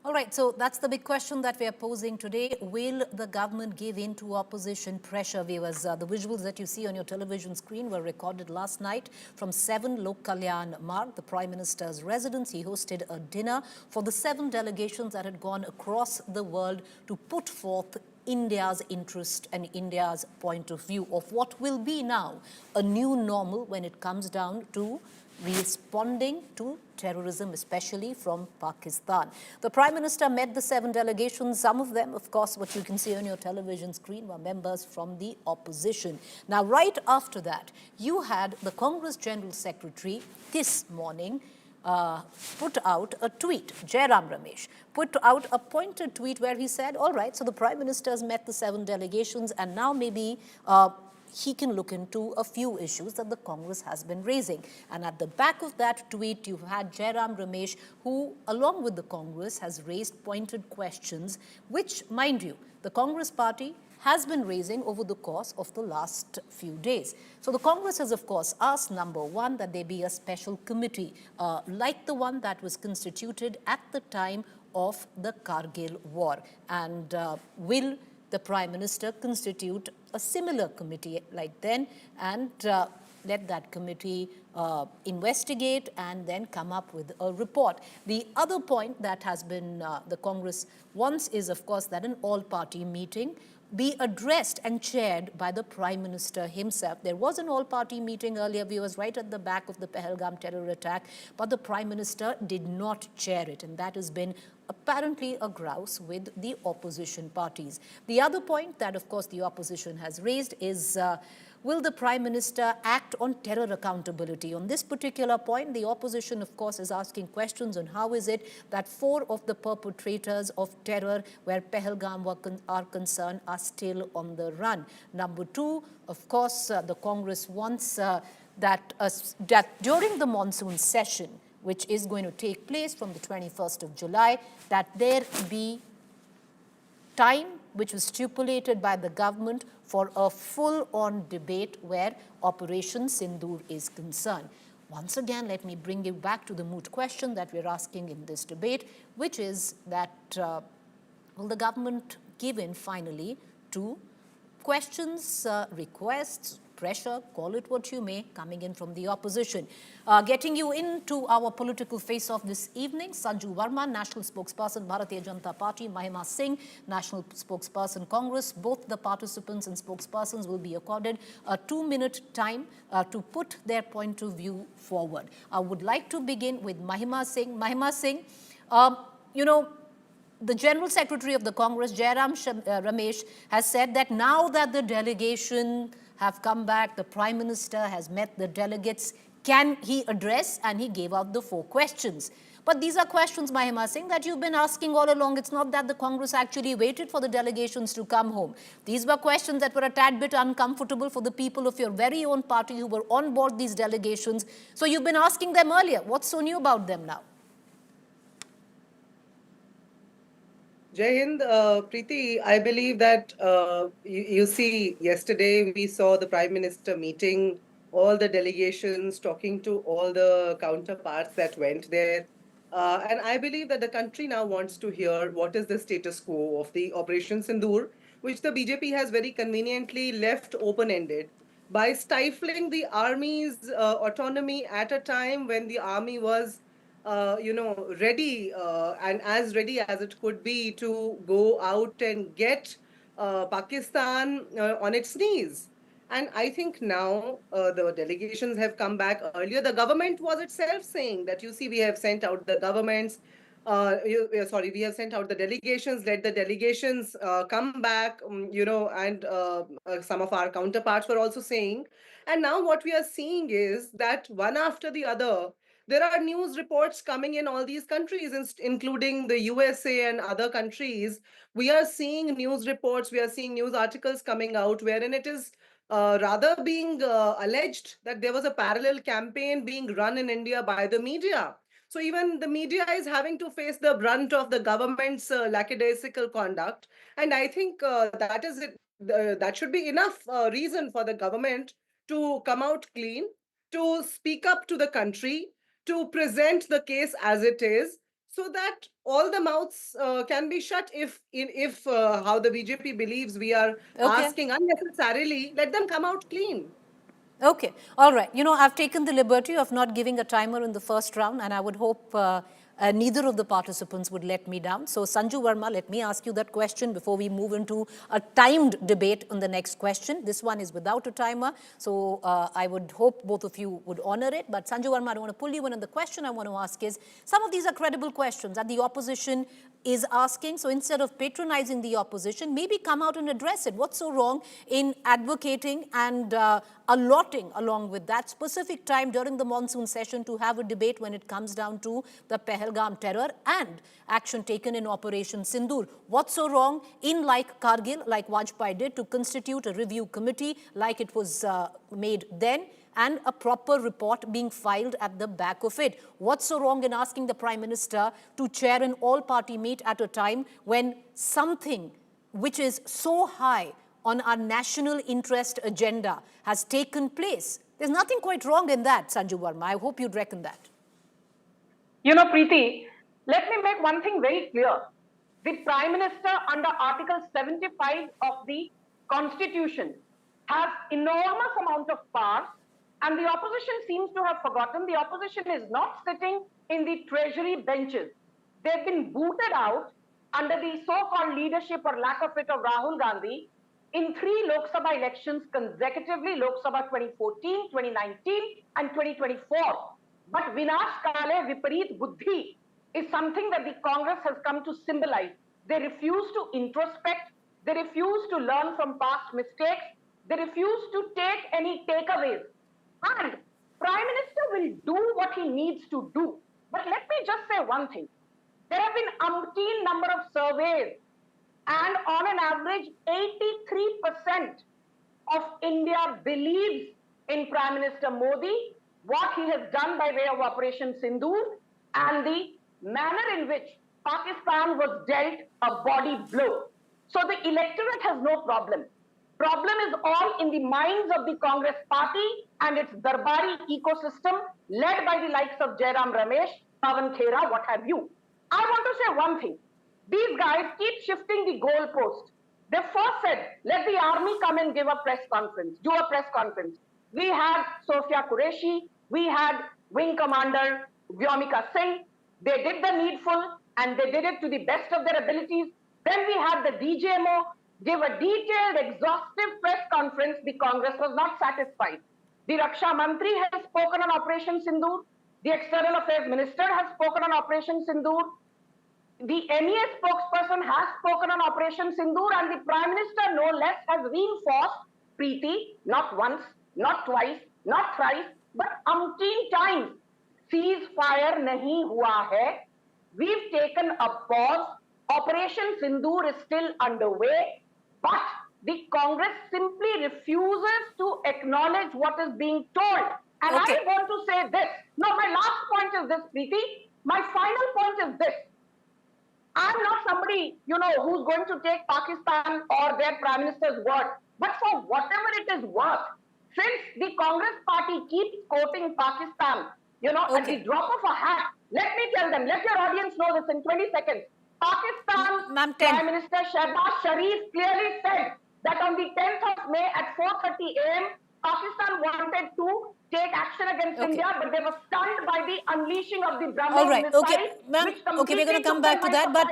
All right, so that's the big question that we are posing today. Will the government give in to opposition pressure, viewers? The visuals that you see on your television screen were recorded last night from 7 Lok Kalyan Marg, the Prime Minister's residence. He hosted a dinner for the 7 delegations that had gone across the world to put forth India's interest and India's point of view of what will be now a new normal when it comes down to responding to terrorism, especially from Pakistan. The Prime Minister met the 7 delegations. Some of them, of course, what you can see on your television screen, were members from the opposition. Now, right after that, you had the Congress General Secretary this morning put out a tweet. Jairam Ramesh put out a pointed tweet where he said, all right, so the Prime Minister has met the 7 delegations and now maybe he can look into a few issues that the Congress has been raising. And at the back of that tweet, you had Jairam Ramesh, who, along with the Congress, has raised pointed questions, which, mind you, the Congress party has been raising over the course of the last few days. So the Congress has, of course, asked, number one, that there be a special committee like the one that was constituted at the time of the Kargil War. And will the Prime Minister constitute a similar committee like then and let that committee investigate and then come up with a report. The other point that has been the Congress wants is, of course, that an all-party meeting be addressed and chaired by the Prime Minister himself. There was an all-party meeting earlier, viewers, right at the back of the Pahalgam terror attack, but the Prime Minister did not chair it, and that has been apparently a grouse with the opposition parties. The other point that, of course, the opposition has raised is will the Prime Minister act on terror accountability? On this particular point, the opposition, of course, is asking questions on how is it that 4 of the perpetrators of terror where Pahalgam are concerned are still on the run. Number 2, of course, the Congress wants that during the monsoon session, which is going to take place from the 21st of July, that there be time which was stipulated by the government for a full-on debate where Operation Sindoor is concerned. Once again, let me bring you back to the moot question that we're asking in this debate, which is that will the government give in finally to questions, requests, pressure, call it what you may, coming in from the opposition. Getting you into our political face-off this evening, Sanju Verma, National Spokesperson, Bharatiya Janata Party, Mahima Singh, National Spokesperson, Congress. Both the participants and spokespersons will be accorded a 2-minute time to put their point of view forward. I would like to begin with Mahima Singh. Mahima Singh, you know, the General Secretary of the Congress, Jairam Ramesh, has said that now that the delegation have come back, the Prime Minister has met the delegates, can he address? And he gave out the 4 questions. But these are questions, Mahima Singh, that you've been asking all along. It's not that the Congress actually waited for the delegations to come home. These were questions that were a tad bit uncomfortable for the people of your very own party who were on board these delegations. So you've been asking them earlier. What's so new about them now? Jai Hind, Preeti, I believe that you see, yesterday we saw the Prime Minister meeting all the delegations, talking to all the counterparts that went there. And I believe that the country now wants to hear what is the status quo of the Operation Sindoor, which the BJP has very conveniently left open-ended by stifling the army's autonomy at a time when the army was ready and as ready as it could be to go out and get Pakistan on its knees. And I think now the delegations have come back earlier. The government was itself saying that, you see, we have sent out the governments, we have sent out the delegations, let the delegations come back, and some of our counterparts were also saying. And now what we are seeing is that one after the other, there are news reports coming in all these countries, including the USA and other countries. We are seeing news reports, we are seeing news articles coming out wherein it is rather being alleged that there was a parallel campaign being run in India by the media. So even the media is having to face the brunt of the government's lackadaisical conduct. And I think that is it. That should be enough reason for the government to come out clean, to speak up to the country, to present the case as it is, so that all the mouths can be shut. If how the BJP believes we are Okay. asking unnecessarily, let them come out clean. Okay, all right. You know, I've taken the liberty of not giving a timer in the first round, and I would hope neither of the participants would let me down. So, Sanju Verma, let me ask you that question before we move into a timed debate on the next question. This one is without a timer, so I would hope both of you would honor it. But Sanju Verma, I don't want to pull you in, and the question I want to ask is, some of these are credible questions that the opposition is asking. So instead of patronizing the opposition, maybe come out and address it. What's so wrong in advocating and allotting, along with that specific time during the monsoon session, to have a debate when it comes down to the Pahalgam terror and action taken in Operation Sindoor? What's so wrong in, like Kargil, like Vajpayee did, to constitute a review committee like it was made then, and a proper report being filed at the back of it? What's so wrong in asking the Prime Minister to chair an all-party meet at a time when something which is so high on our national interest agenda has taken place? There's nothing quite wrong in that, Sanju Verma. I hope you'd reckon that. You know, Preeti, let me make one thing very clear. The Prime Minister, under Article 75 of the Constitution, has enormous amount of power, and the opposition seems to have forgotten. The opposition is not sitting in the treasury benches. They've been booted out under the so-called leadership or lack of it of Rahul Gandhi in 3 Lok Sabha elections consecutively, Lok Sabha 2014, 2019 and 2024. But Vinash Kale Vipareet Buddhi is something that the Congress has come to symbolize. They refuse to introspect. They refuse to learn from past mistakes. They refuse to take any takeaways. And Prime Minister will do what he needs to do. But let me just say one thing. There have been umpteen number of surveys, and on an average, 83% of India believes in Prime Minister Modi, what he has done by way of Operation Sindoor, and the manner in which Pakistan was dealt a body blow. So the electorate has no problem. Problem is all in the minds of the Congress party and its Darbari ecosystem led by the likes of Jairam Ramesh, Pawan Khera, what have you. I want to say one thing. These guys keep shifting the goalpost. They first said, let the army come and give a press conference, do a press conference. We had Sophia Qureshi, we had Wing Commander Vyomika Singh. They did the needful and they did it to the best of their abilities. Then we had the DGMO give a detailed, exhaustive press conference. The Congress was not satisfied. The Raksha Mantri has spoken on Operation Sindoor. The External Affairs Minister has spoken on Operation Sindoor. The MEA spokesperson has spoken on Operation Sindoor, and the Prime Minister, no less, has reinforced, Preeti, not once, not twice, not thrice, but umpteen times. Ceasefire nahi hua hai. We've taken a pause. Operation Sindoor is still underway, but the Congress simply refuses to acknowledge what is being told. And Okay. I want to say this. No, my last point is this, Preeti. My final point is this. I'm not somebody, who's going to take Pakistan or their Prime Minister's word. But for whatever it is worth, since the Congress party keeps quoting Pakistan, at the drop of a hat, let me tell them, let your audience know this in 20 seconds. Pakistan Prime Minister Shehbaz Sharif clearly said that on the 10th of May at 4:30 a.m., Pakistan wanted to take action against India, but they were stunned by the unleashing of the BrahMos missile, which completely we're going to come back to that, but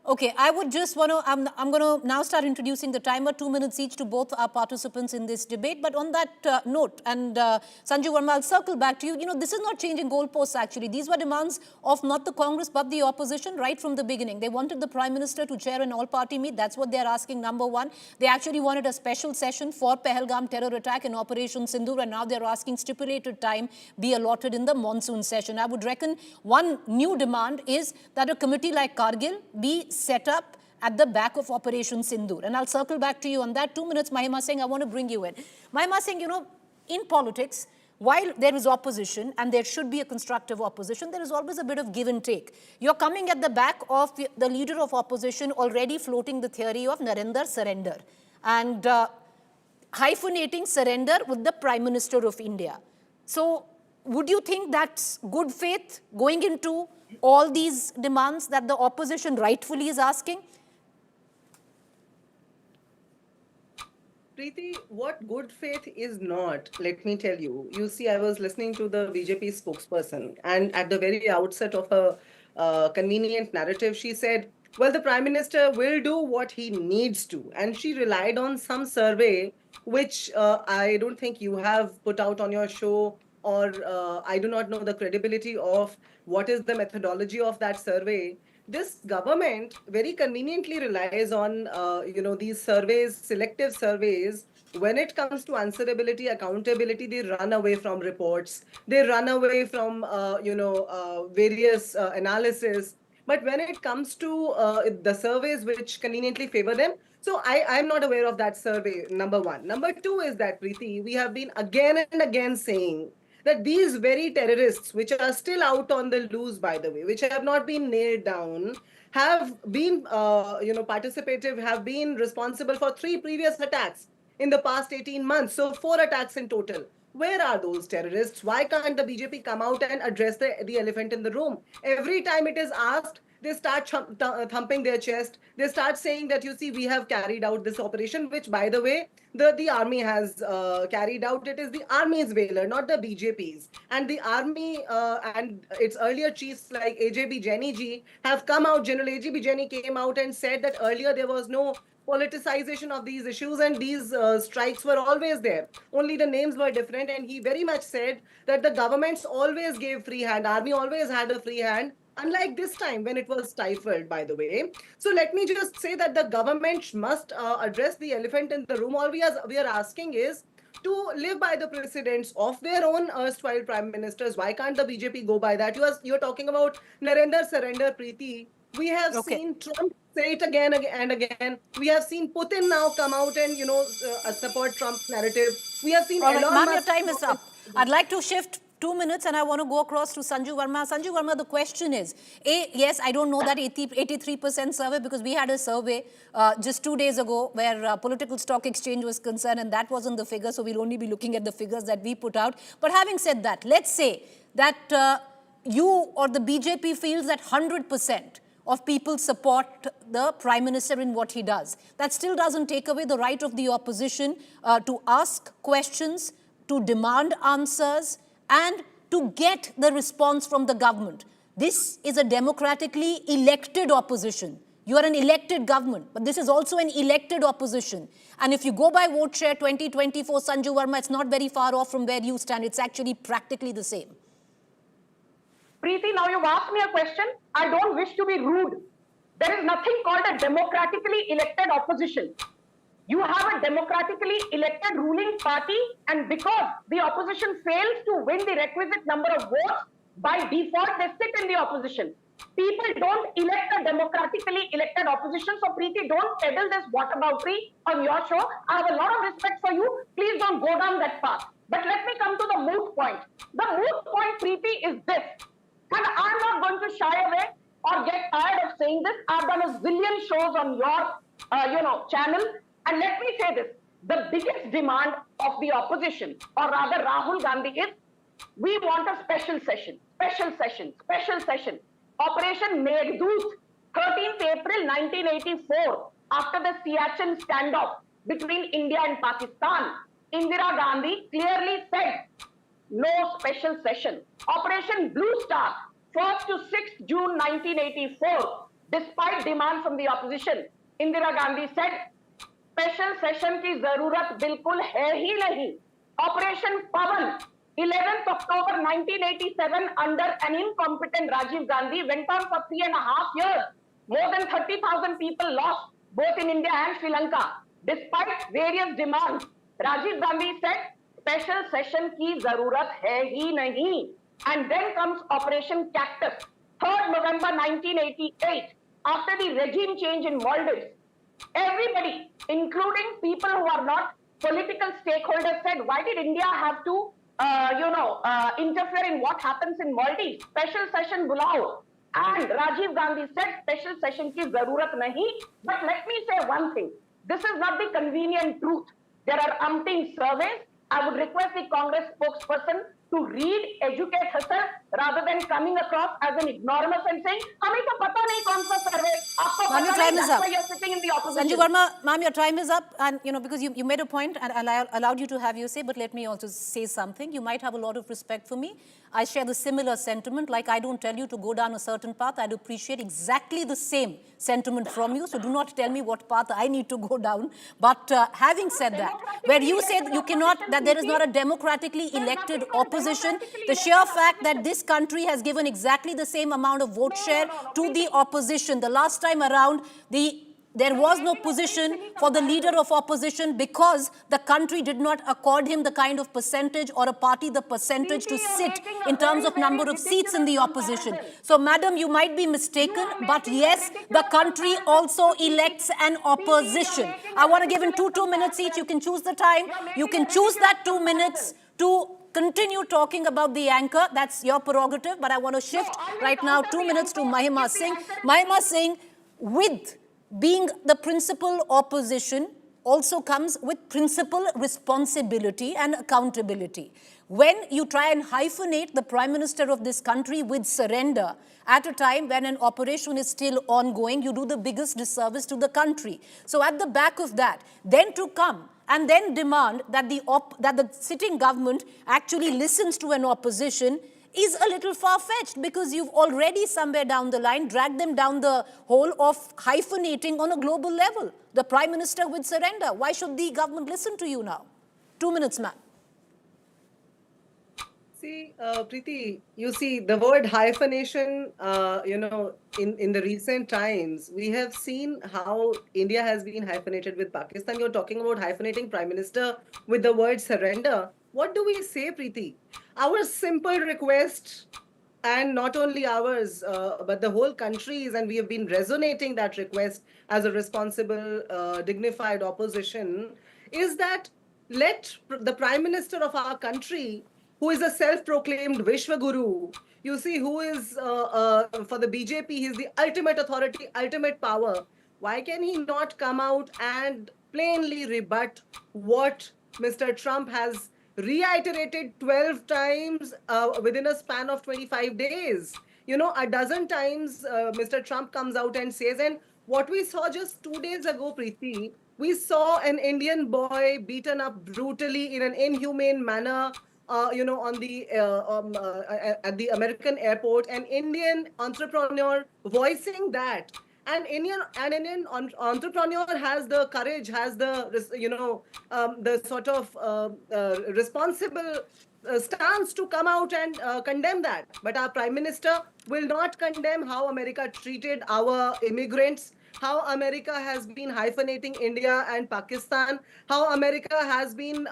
okay, I would just want to, I'm going to now start introducing the timer, 2 minutes each to both our participants in this debate. But on that note, and Sanju Verma, I'll circle back to you. This is not changing goalposts, actually. These were demands of not the Congress, but the opposition right from the beginning. They wanted the Prime Minister to chair an all-party meet. That's what they're asking, number one. They actually wanted a special session for Pahalgam terror attack and Operation Sindoor, and now they're asking stipulated time be allotted in the monsoon session. I would reckon one new demand is that a committee like Kargil be set up at the back of Operation Sindoor. And I'll circle back to you on that. 2 minutes, Mahima Singh, I want to bring you in. Mahima Singh, in politics, while there is opposition, and there should be a constructive opposition, there is always a bit of give and take. You're coming at the back of the leader of opposition already floating the theory of Narendra surrender and hyphenating surrender with the Prime Minister of India. So would you think that's good faith going into all these demands that the opposition rightfully is asking? Preeti, what good faith is not, let me tell you. You see, I was listening to the BJP spokesperson, and at the very outset of a convenient narrative, she said, well, the Prime Minister will do what he needs to. And she relied on some survey, which I don't think you have put out on your show, or I do not know the credibility of what is the methodology of that survey. This government very conveniently relies on these surveys, selective surveys. When it comes to answerability, accountability, they run away from reports, they run away from various analysis. But when it comes to the surveys which conveniently favor them, so I'm not aware of that survey, number one. Number two is that, Preeti, we have been again and again saying that these very terrorists, which are still out on the loose, by the way, which have not been nailed down, have been, participative, have been responsible for 3 previous attacks in the past 18 months. So 4 attacks in total. Where are those terrorists? Why can't the BJP come out and address the elephant in the room? Every time it is asked, they start thumping their chest. They start saying that, you see, we have carried out this operation, which, by the way, the army has carried out. It is the army's valor, not the BJP's. And the army and its earlier chiefs like AJB Jenny ji have come out. General AJB Jenny came out and said that earlier there was no politicization of these issues, and these strikes were always there. Only the names were different. And he very much said that the governments always gave free hand. Army always had a free hand, unlike this time when it was stifled, by the way. So let me just say that the government must address the elephant in the room. All we are asking is to live by the precedents of their own erstwhile prime ministers. Why can't the BJP go by that? You're talking about Narendra surrender, Preeti. We have seen Trump say it again and again. We have seen Putin now come out and, support Trump's narrative. We have seen All right, Elon ma'am, Musk. your time is up. I'd like to shift 2 minutes and I want to go across to Sanju Verma. Sanju Verma, the question is, yes, I don't know that 83% survey because we had a survey just 2 days ago where political stock exchange was concerned and that wasn't the figure, so we'll only be looking at the figures that we put out. But having said that, let's say that you or the BJP feels that 100% of people support the Prime Minister in what he does. That still doesn't take away the right of the opposition to ask questions, to demand answers, and to get the response from the government. This is a democratically elected opposition. You are an elected government, but this is also an elected opposition. And if you go by vote share 2024, Sanju Verma, it's not very far off from where you stand. It's actually practically the same. Preeti, now you've asked me a question. I don't wish to be rude. There is nothing called a democratically elected opposition. You have a democratically elected ruling party, and because the opposition fails to win the requisite number of votes, by default they sit in the opposition. People don't elect a democratically elected opposition, so Preeti, don't peddle this whataboutery on your show. I have a lot of respect for you. Please don't go down that path. But let me come to the moot point. The moot point, Preeti, is this. And I'm not going to shy away or get tired of saying this. I've done a zillion shows on your, channel. And let me say this. The biggest demand of the opposition, or rather Rahul Gandhi, is we want a special session. Operation Meghdoot, 13th April 1984, after the Siachen standoff between India and Pakistan, Indira Gandhi clearly said, no special session. Operation Blue Star, 1st to 6th June 1984. Despite demand from the opposition, Indira Gandhi said, special session की जरूरत बिल्कुल है ही नहीं. Operation Pavan, 11th October 1987, under an incompetent Rajiv Gandhi, went on for 3.5 years. More than 30,000 people lost, both in India and Sri Lanka. Despite various demands, Rajiv Gandhi said, special session की जरूरत है ही नहीं. And then comes Operation Cactus, 3rd November 1988, after the regime change in Maldives. Everybody, including people who are not political stakeholders, said, why did India have to, interfere in what happens in Maldives? Special session bulao. And Rajiv Gandhi said, special session ki zarurat nahi. But let me say one thing. This is not the convenient truth. There are umpteen surveys. I would request the Congress spokesperson to read, educate herself, rather than coming across as an ignoramus and saying, "हमें तो पता नहीं कौन सा survey, आपको Ma'am, your पता नहीं, time is that's up. why you're sitting in the opposition." Sanju Verma, ma'am, your time is up. And, because you made a point and I allowed you to have your say, but let me also say something. You might have a lot of respect for me. I share the similar sentiment. Like, I don't tell you to go down a certain path. I'd appreciate exactly the same sentiment from you. So do not tell me what path I need to go down. But having said that, where you said you cannot, that there is not a democratically elected opposition, the sheer fact that this country has given exactly the same amount of vote share to the opposition. The last time around, there was no position for the leader of opposition because the country did not accord him the kind of percentage, or a party the percentage to sit in terms of number of seats in the opposition. So, madam, you might be mistaken, but yes, the country also elects an opposition. I want to give in two minutes each. You can choose the time. You can choose that 2 minutes to continue talking about the anchor. That's your prerogative. But I want to shift right now 2 minutes to Mahima Singh. Mahima Singh, with being the principal opposition, also comes with principal responsibility and accountability. When you try and hyphenate the Prime Minister of this country with surrender at a time when an operation is still ongoing, you do the biggest disservice to the country. So at the back of that, then to come and then demand that the sitting government actually listens to an opposition is a little far-fetched, because you've already somewhere down the line dragged them down the hole of hyphenating on a global level. The Prime Minister with surrender. Why should the government listen to you now? 2 minutes, ma'am. See, Preeti, you see the word hyphenation, in the recent times, we have seen how India has been hyphenated with Pakistan. You're talking about hyphenating Prime Minister with the word surrender. What do we say, Preeti? Our simple request, and not only ours, but the whole country's, and we have been resonating that request as a responsible, dignified opposition, is that let the Prime Minister of our country, who is a self-proclaimed Vishwaguru, you see, who is, for the BJP, he's the ultimate authority, ultimate power. Why can he not come out and plainly rebut what Mr. Trump has reiterated 12 times within a span of 25 days? A dozen times Mr. Trump comes out and says, and what we saw just 2 days ago, Preeti, we saw an Indian boy beaten up brutally in an inhumane manner, on the at the American airport, an Indian entrepreneur voicing that. An Indian entrepreneur has the courage, has the the sort of responsible stance to come out and condemn that. But our Prime Minister will not condemn how America treated our immigrants, how America has been hyphenating India and Pakistan, how America has been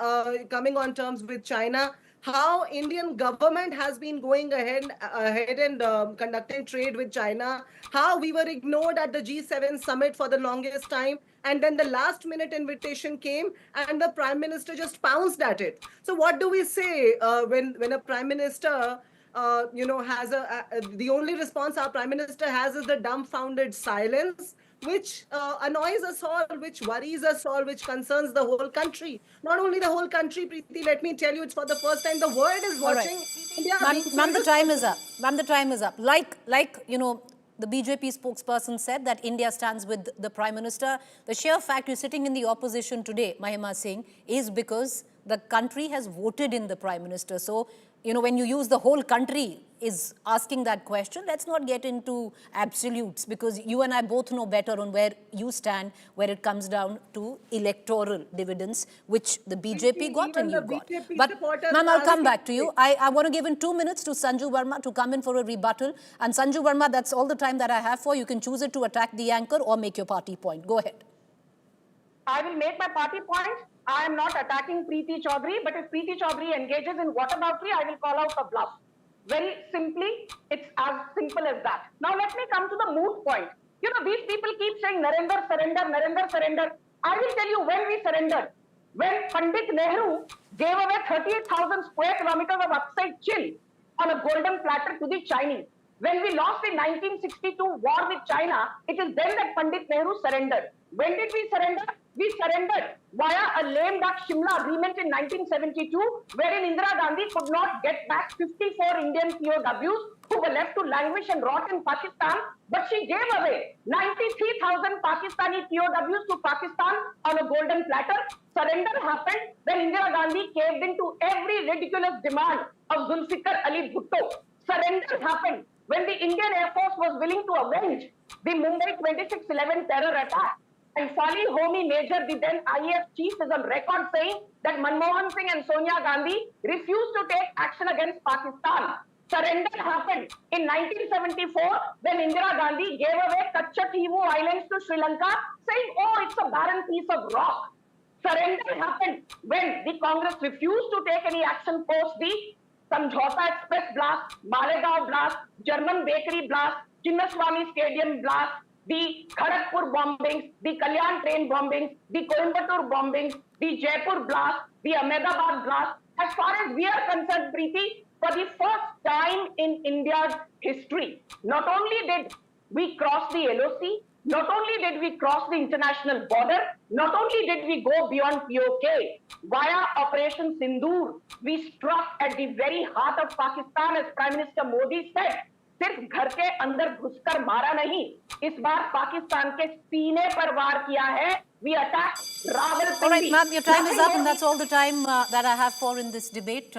coming on terms with China, how Indian government has been going ahead and conducting trade with China, how we were ignored at the G7 summit for the longest time, and then the last minute invitation came and the Prime Minister just pounced at it. So what do we say when a Prime Minister has the only response our Prime Minister has is the dumbfounded silence, which annoys us all, which worries us all, which concerns the whole country. Not only the whole country, Preeti, let me tell you, it's for the first time the world is watching India. Ma'am, the time is up. Ma'am, the time is up. Like the BJP spokesperson said that India stands with the Prime Minister. The sheer fact you're sitting in the opposition today, Mahima Singh, is because the country has voted in the Prime Minister. So, when you use the whole country is asking that question, let's not get into absolutes, because you and I both know better on where you stand, where it comes down to electoral dividends, which the BJP got and you got. But, ma'am, I'll come back to you. I want to give in 2 minutes to Sanju Verma to come in for a rebuttal. And Sanju Verma, that's all the time that I have for you. You can choose it to attack the anchor or make your party point. Go ahead. I will make my party point. I am not attacking Preeti Chaudhary, but if Preeti Chaudhary engages in whataboutery, I will call out a bluff. Very simply, it's as simple as that. Now let me come to the moot point. These people keep saying Narendra surrender, Narendra surrender. I will tell you when we surrendered. When Pandit Nehru gave away 38,000 square kilometers of upside chill on a golden platter to the Chinese. When we lost the 1962 war with China, it is then that Pandit Nehru surrendered. When did we surrender? We surrendered via a lame duck Shimla agreement in 1972, wherein Indira Gandhi could not get back 54 Indian POWs who were left to languish and rot in Pakistan, but she gave away 93,000 Pakistani POWs to Pakistan on a golden platter. Surrender happened when Indira Gandhi caved into every ridiculous demand of Zulfikar Ali Bhutto. Surrender happened when the Indian Air Force was willing to avenge the Mumbai 26/11 terror attack. And Fali Homi Major, the then IAF chief, is on record saying that Manmohan Singh and Sonia Gandhi refused to take action against Pakistan. Surrender happened in 1974 when Indira Gandhi gave away Kachativu Islands to Sri Lanka, saying, oh, it's a barren piece of rock. Surrender happened when the Congress refused to take any action post the Samjhauta Express blast, Malegaon blast, German bakery blast, Chinnaswamy Stadium blast, the Kharagpur bombings, the Kalyan train bombings, the Coimbatore bombings, the Jaipur blast, the Ahmedabad blast. As far as we are concerned, Preeti, for the first time in India's history, not only did we cross the LOC, not only did we cross the international border, not only did we go beyond POK, via Operation Sindoor, we struck at the very heart of Pakistan, as Prime Minister Modi said. सिर्फ घर के अंदर घुसकर मारा नहीं, इस बार पाकिस्तान के सीने पर वार किया है. We attacked Rawalpindi. All right, ma'am, your time is up, and that's all the time that I have for in this debate.